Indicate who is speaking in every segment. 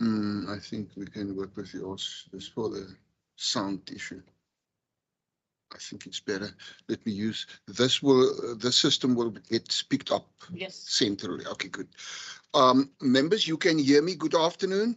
Speaker 1: I think we can work with yours just for the sound issue. I think it's better. Let me use this. The system will get picked up centrally. Okay, good. Members, you can hear me. Good afternoon.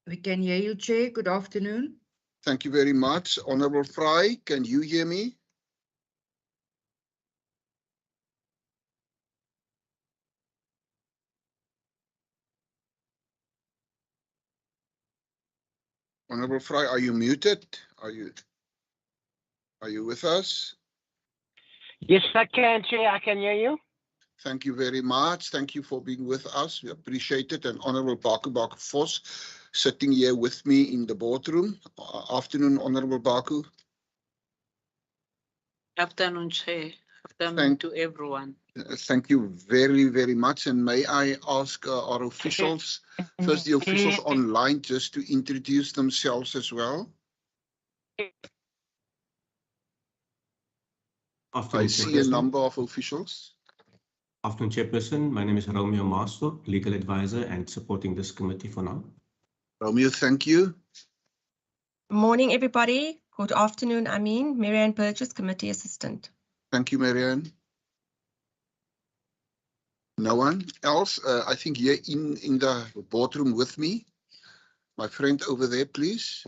Speaker 2: We can hear you, Chair. Good afternoon.
Speaker 1: Thank you very much. Honourable Fry, can you hear me? Honourable Fry, are you muted? Are you with us?
Speaker 3: Yes, I can, Chair. I can hear you.
Speaker 1: Thank you very much. Thank you for being with us. We appreciate it. And Honourable Baku Vos, sitting here with me in the boardroom. Afternoon, Honourable Baku.
Speaker 4: Afternoon, Chair. Afternoon to everyone.
Speaker 1: Thank you very, very much. And may I ask our officials, first the officials online, just to introduce themselves as well.
Speaker 5: Afternoon,
Speaker 1: I see a number of officials.
Speaker 5: Afternoon, Chairperson. My name is Romeo Masto, legal advisor and supporting this committee for now.
Speaker 1: Romeo, thank you.
Speaker 6: Morning, everybody. Good afternoon. Marianne Burgess, committee assistant.
Speaker 1: Thank you, Marianne. No one else? I think here in the boardroom with me. My friend over there, please.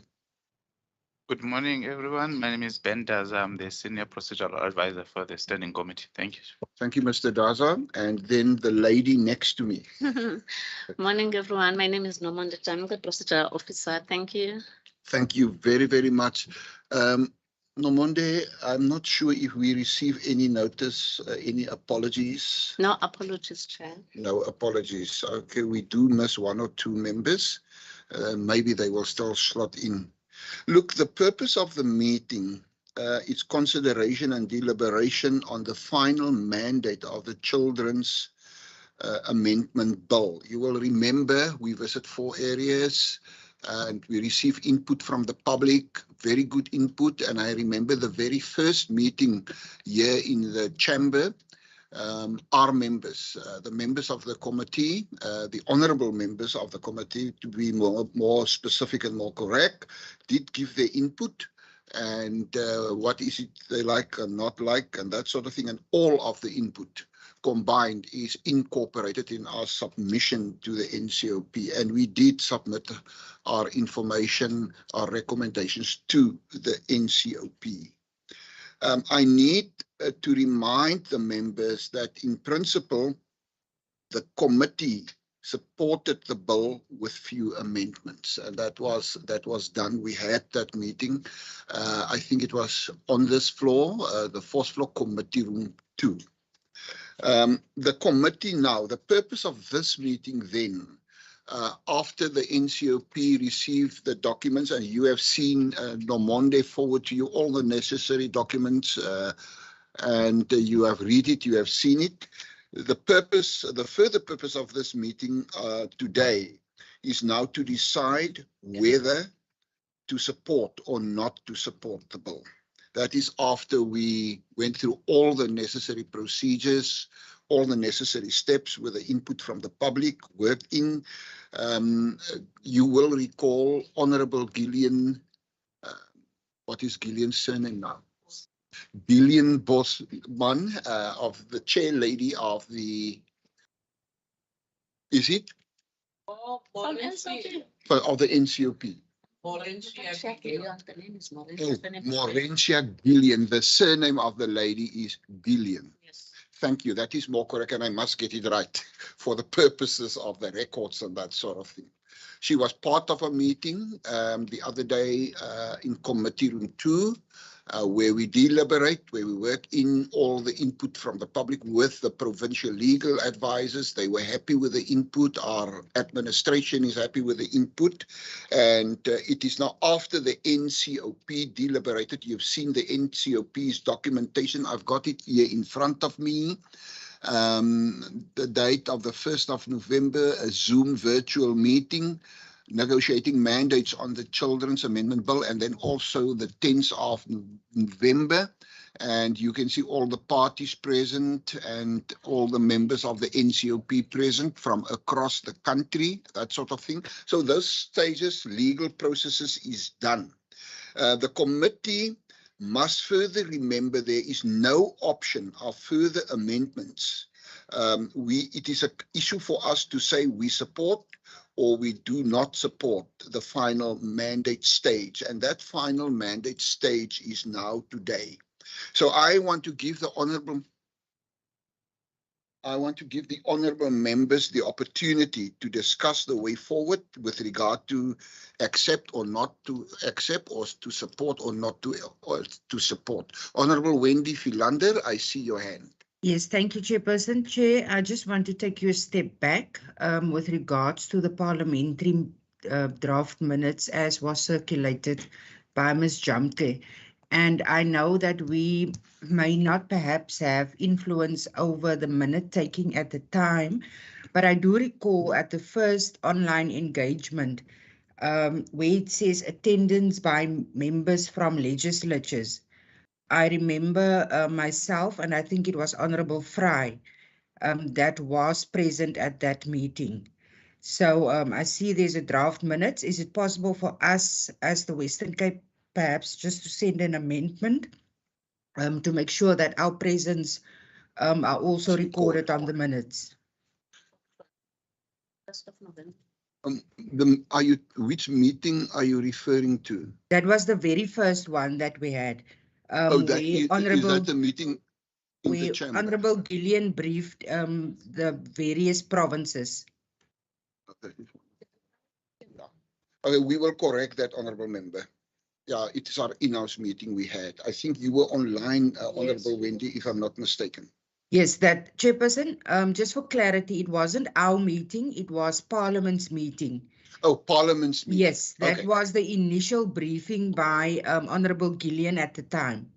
Speaker 7: Good morning, everyone. My name is Ben Daza. I'm the Senior Procedural Advisor for the Standing Committee. Thank you.
Speaker 1: Thank you, Mr. Daza. And then the lady next to me.
Speaker 8: Morning, everyone. My name is Nomonde Tanuka, Procedural Officer. Thank you.
Speaker 1: Thank you very, very much. Nomonde, I'm not sure if we receive any notice, any apologies.
Speaker 8: No apologies, Chair.
Speaker 1: No apologies. Okay, we do miss one or two members. Maybe they will still slot in. Look, the purpose of the meeting is consideration and deliberation on the final mandate of the Children's Amendment Bill. You will remember we visit 4 areas and we receive input from the public, very good input. And I remember the very first meeting here in the chamber, our members, the members of the committee, the honourable members of the committee, to be more specific and more correct, did give their input and what is it they like and not like and that sort of thing. And all of the input combined is incorporated in our submission to the NCOP. And we did submit our information, our recommendations to the NCOP. I need to remind the members that in principle, the committee supported the bill with few amendments, and that was done. We had that meeting. I think it was on this floor, the 4th floor, committee room 2. The committee now, the purpose of this meeting then, after the NCOP received the documents, and you have seen Nomonde forward to you all the necessary documents, and you have read it, you have seen it. The further purpose of this meeting today is now to decide whether to support or not to support the bill. That is after we went through all the necessary procedures, all the necessary steps with the input from the public, worked in. You will recall Honourable Gillian, what is Gillian's surname now? Gillian Bosman, of the chair lady of the, is it? Of the NCOP.
Speaker 8: Morentia
Speaker 1: Gillian. The surname of the lady is Gillian.
Speaker 8: Yes.
Speaker 1: Thank you. That is more correct, and I must get it right for the purposes of the records and that sort of thing. She was part of a meeting the other day in committee room 2, where we deliberate, where we work in all the input from the public with the provincial legal advisors. They were happy with the input. Our administration is happy with the input. And it is now after the NCOP deliberated. You've seen the NCOP's documentation. I've got it here in front of me. The date of the 1st of November, a Zoom virtual meeting, negotiating mandates on the Children's Amendment Bill, and then also the 10th of November. And you can see all the parties present and all the members of the NCOP present from across the country, that sort of thing. So those stages, legal processes is done. The committee must further remember there is no option of further amendments. It is an issue for us to say we support or we do not support the final mandate stage. And that final mandate stage is now today. So I want to give the honourable members the opportunity to discuss the way forward with regard to accept or not to accept, or to support or not to support. Honourable Wendy Philander, I see your hand.
Speaker 2: Yes, thank you, Chairperson. Chair, I just want to take you a step back with regards to the parliamentary draft minutes as was circulated by Ms. Jamte. And I know that we may not perhaps have influence over the minute taking at the time, but I do recall at the first online engagement where it says attendance by members from legislatures. I remember myself, and I think it was Honorable Fry, that was present at that meeting. So I see there's a draft minutes. Is it possible for us as the Western Cape perhaps just to send an amendment to make sure that our presence are also recorded on the minutes?
Speaker 8: 1st of November.
Speaker 1: Which meeting are you referring to?
Speaker 2: That was the very first one that we had.
Speaker 1: Is that the meeting in the chamber?
Speaker 2: Honorable Gillian briefed the various provinces.
Speaker 1: Okay. Okay, we will correct that, honourable member. Yeah, it is our in-house meeting we had. I think you were online, Honourable Wendy, if I'm not mistaken.
Speaker 2: Yes, that Chairperson, just for clarity, it wasn't our meeting, it was Parliament's meeting.
Speaker 1: Oh, Parliament's meeting.
Speaker 2: Yes, that was the initial briefing by Honorable Gillian at the time.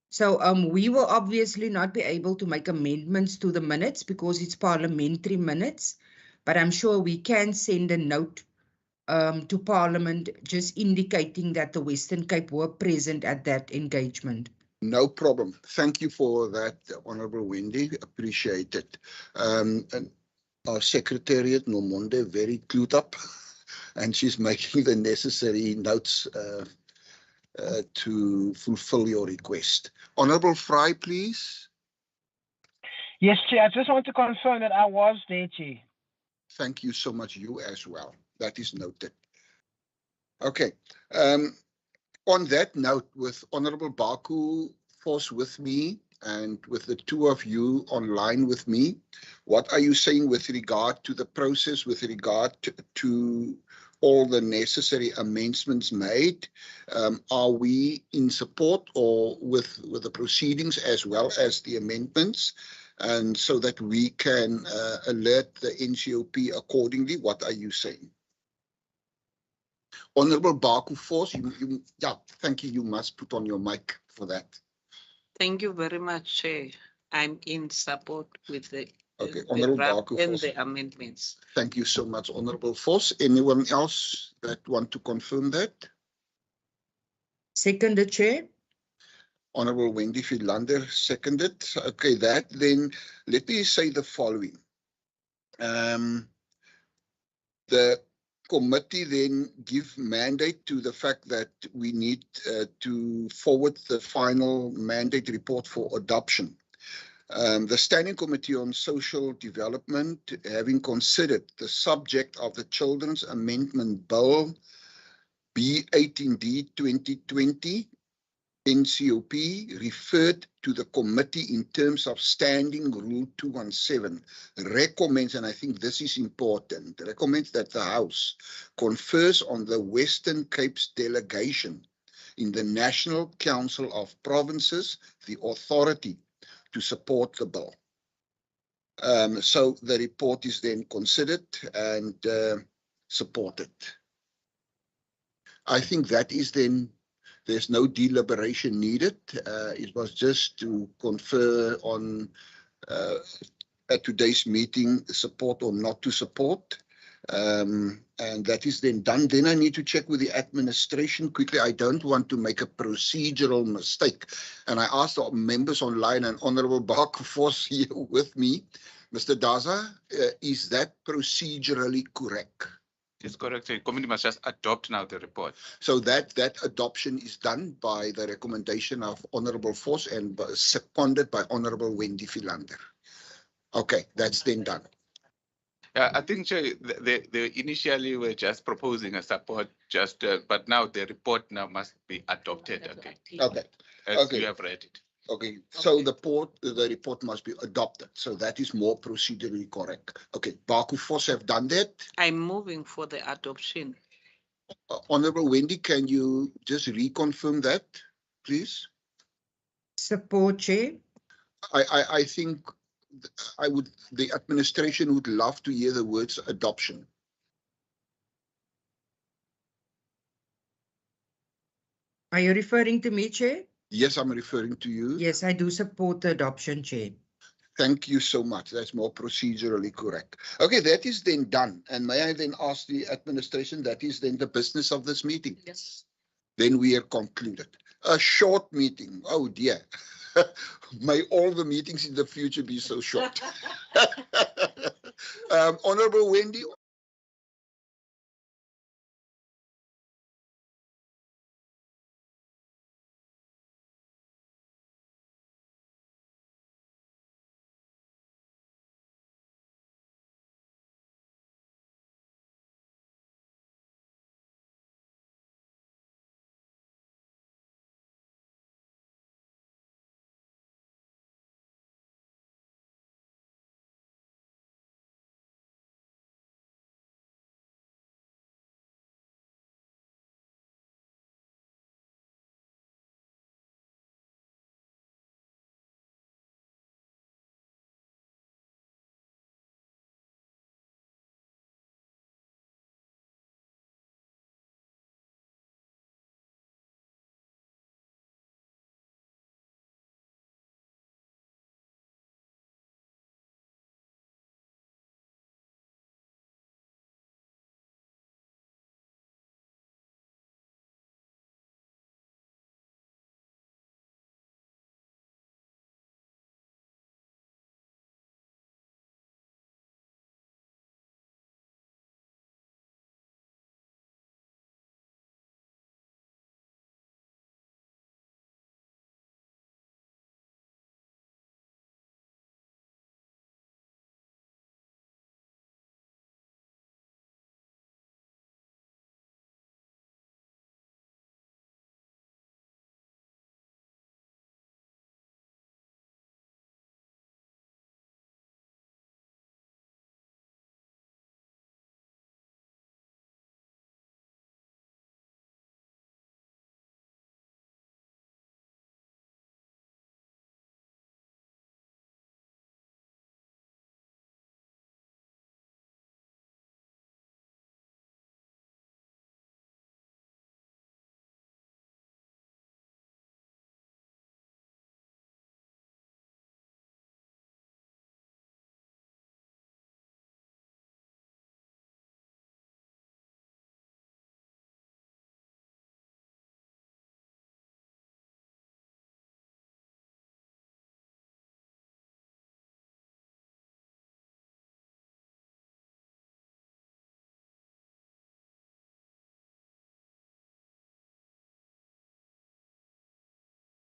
Speaker 2: So we will obviously not be able to make amendments to the minutes because it's parliamentary minutes, but I'm sure we can send a note to Parliament just indicating that the Western Cape were present at that engagement.
Speaker 1: No problem. Thank you for that, Honourable Wendy. Appreciate it. And our Secretariat, Nomonde, very clued up, and she's making the necessary notes to fulfill your request. Honourable Fry, please.
Speaker 3: Yes, Chair. I just want to confirm that I was there, Chair.
Speaker 1: Thank you so much. You as well. That is noted. Okay. On that note, with Honourable Baku Force with me and with the two of you online with me, what are you saying with regard to the process, with regard to all the necessary amendments made? Are we in support or with the proceedings as well as the amendments? And so that we can alert the NCOP accordingly. What are you saying? Honourable Baku Force, yeah, thank you. You must put on your mic for that.
Speaker 4: Thank you very much, Chair. I'm in support with the,
Speaker 1: Honourable
Speaker 4: draft
Speaker 1: Baku
Speaker 4: and
Speaker 1: Force.
Speaker 4: the amendments.
Speaker 1: Thank you so much, Honourable Force. Anyone else that want to confirm that?
Speaker 2: Seconded, Chair.
Speaker 1: Honourable Wendy Philander seconded. Okay, that then let me say the following. The committee then give mandate to the fact that we need to forward the final mandate report for adoption. The Standing Committee on Social Development, having considered the subject of the Children's Amendment Bill B18D 2020, NCOP, referred to the committee in terms of Standing Rule 217, recommends, and I think this is important, recommends that the House confers on the Western Cape's delegation in the National Council of Provinces the authority to support the bill. So the report is then considered and supported. I think that is then, there's no deliberation needed. It was just to confer on at today's meeting support or not to support. And that is then done. Then I need to check with the administration quickly. I don't want to make a procedural mistake. And I asked the members online and Honorable Barkhoff here with me, Mr. Daza, is that procedurally correct?
Speaker 7: It's correct. The committee must just adopt now the report.
Speaker 1: So that adoption is done by the recommendation of Honorable Force and seconded by Honorable Wendy Philander. Okay, that's then done.
Speaker 7: Yeah, I think Chair, they initially were just proposing a support, but now the report now must be adopted. Okay,
Speaker 1: Okay,
Speaker 7: as
Speaker 1: Okay.
Speaker 7: you have read it.
Speaker 1: okay. So the report must be adopted. So that is more procedurally correct. Okay, Baku Force have done that.
Speaker 4: I'm moving for the adoption.
Speaker 1: Honorable Wendy, can you just reconfirm that, please?
Speaker 2: Support, Chair.
Speaker 1: I think the administration would love to hear the words adoption.
Speaker 2: Are you referring to me, Chair?
Speaker 1: Yes, I'm referring to you.
Speaker 2: Yes, I do support the adoption, Chair.
Speaker 1: Thank you so much. That's more procedurally correct. Okay, that is then done. And may I then ask the administration, that is then the business of this meeting?
Speaker 8: Yes.
Speaker 1: Then we are concluded. A short meeting. Oh dear. May all the meetings in the future be so short. Honorable Wendy,